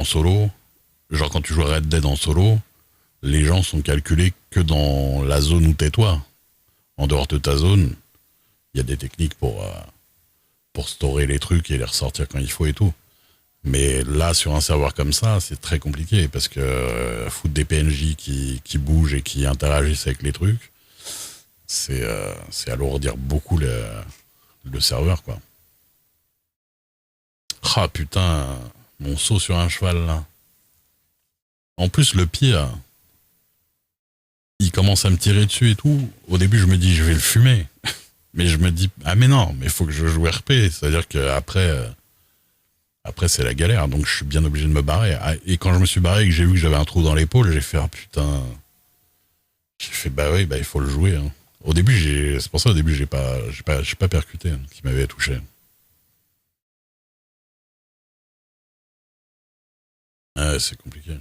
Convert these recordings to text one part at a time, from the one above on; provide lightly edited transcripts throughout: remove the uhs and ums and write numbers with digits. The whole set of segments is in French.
En solo, genre quand tu joues à Red Dead en solo, les gens sont calculés que dans la zone où t'es toi. En dehors de ta zone, il y a des techniques pour storer les trucs et les ressortir quand il faut et tout. Mais là, sur un serveur comme ça, c'est très compliqué parce que foutre des PNJ qui bougent et qui interagissent avec les trucs, c'est alourdir beaucoup le serveur, quoi. Ah putain, mon saut sur un cheval là. En plus, le pire, il commence à me tirer dessus et tout. Au début, je me dis, je vais le fumer. Mais je me dis, ah mais non, mais il faut que je joue RP. C'est-à-dire qu'après, après, c'est la galère. Donc, je suis bien obligé de me barrer. Ah, et quand je me suis barré et que j'ai vu que j'avais un trou dans l'épaule, j'ai fait, ah putain. J'ai fait, bah oui, bah il faut le jouer, hein. Au début, c'est pour ça, au début, j'ai pas percuté, hein, qui m'avait touché. Ouais, c'est compliqué.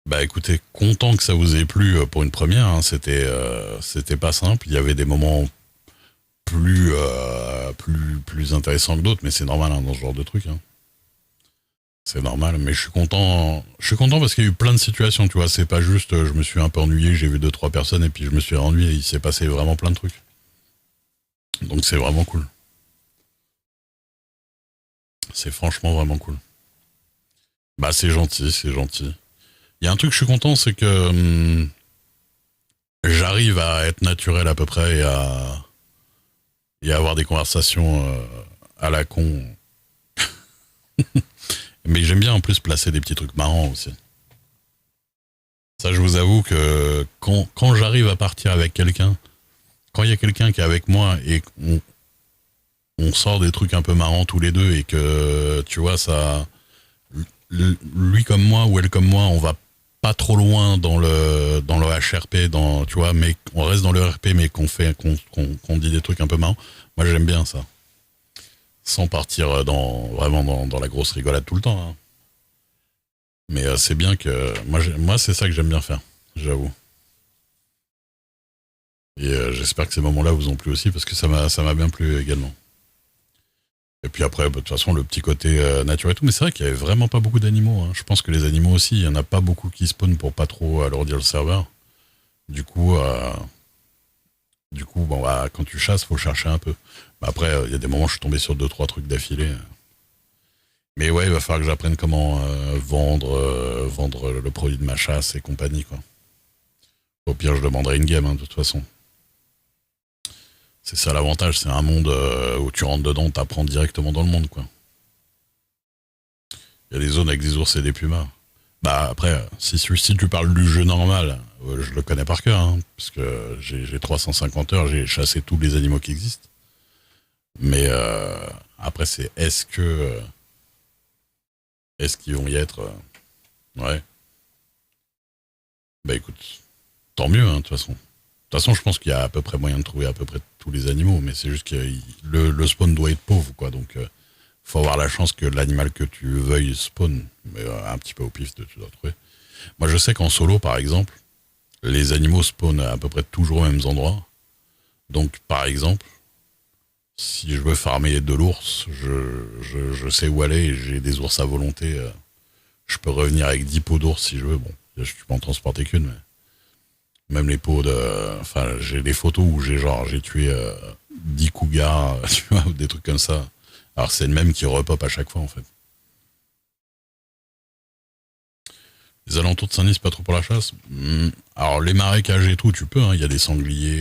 Bah écoutez, content que ça vous ait plu pour une première, hein. C'était pas simple. Il y avait des moments plus intéressants que d'autres, mais c'est normal, hein, dans ce genre de truc, hein. C'est normal, mais je suis content parce qu'il y a eu plein de situations, tu vois. C'est pas juste, je me suis un peu ennuyé, j'ai vu deux trois personnes et puis je me suis ennuyé. Il s'est passé vraiment plein de trucs. Donc c'est vraiment cool. C'est franchement vraiment cool. Bah c'est gentil, c'est gentil. Il y a un truc que je suis content, c'est que j'arrive à être naturel à peu près et à avoir des conversations à la con. Mais j'aime bien en plus placer des petits trucs marrants aussi. Ça, je vous avoue que quand j'arrive à partir avec quelqu'un, quand il y a quelqu'un qui est avec moi et on sort des trucs un peu marrants tous les deux et que, tu vois, ça, lui comme moi ou elle comme moi, on va pas trop loin dans le HRP, tu vois, mais on reste dans le RP, mais qu'on dit des trucs un peu marrants. Moi, j'aime bien ça. Sans partir vraiment dans la grosse rigolade tout le temps, hein. Mais c'est bien que, moi c'est ça que j'aime bien faire, j'avoue. Et j'espère que ces moments-là vous ont plu aussi, parce que ça m'a bien plu également. Et puis après, bah, de toute façon, le petit côté nature et tout. Mais c'est vrai qu'il y avait vraiment pas beaucoup d'animaux, hein. Je pense que les animaux aussi, il y en a pas beaucoup qui spawnent pour pas trop alourdir le serveur. Du coup, euh, du coup, bon, bah, quand tu chasses, faut chercher un peu. Bah, après, il y a des moments où je suis tombé sur deux, trois trucs d'affilée. Mais ouais, il va falloir que j'apprenne comment vendre le produit de ma chasse et compagnie, quoi. Au pire, je demanderai une game, hein, de toute façon. C'est ça l'avantage, c'est un monde où tu rentres dedans, t'apprends directement dans le monde, quoi. Il y a des zones avec des ours et des pumas. Bah après, si tu parles du jeu normal, je le connais par cœur, hein, parce que j'ai 350 heures, j'ai chassé tous les animaux qui existent. Mais après, c'est est-ce qu'ils vont y être ouais. Bah écoute, tant mieux, hein, de toute façon. De toute façon, je pense qu'il y a à peu près moyen de trouver à peu près tous les animaux, mais c'est juste que le spawn doit être pauvre, quoi. Donc, faut avoir la chance que l'animal que tu veuilles spawn, mais un petit peu au pif, tu dois trouver. Moi, je sais qu'en solo, par exemple, les animaux spawnent à peu près toujours aux mêmes endroits. Donc, par exemple, si je veux farmer de l'ours, je sais où aller et j'ai des ours à volonté. Je peux revenir avec 10 pots d'ours si je veux. Bon, je peux en transporter qu'une, mais même les pots de. Enfin, j'ai des photos où j'ai tué 10 cougars, tu vois, ou des trucs comme ça. Alors, c'est le même qui repop à chaque fois, en fait. Les alentours de Saint-Denis, c'est pas trop pour la chasse. Alors, les marécages et tout, tu peux, hein, il y a des sangliers.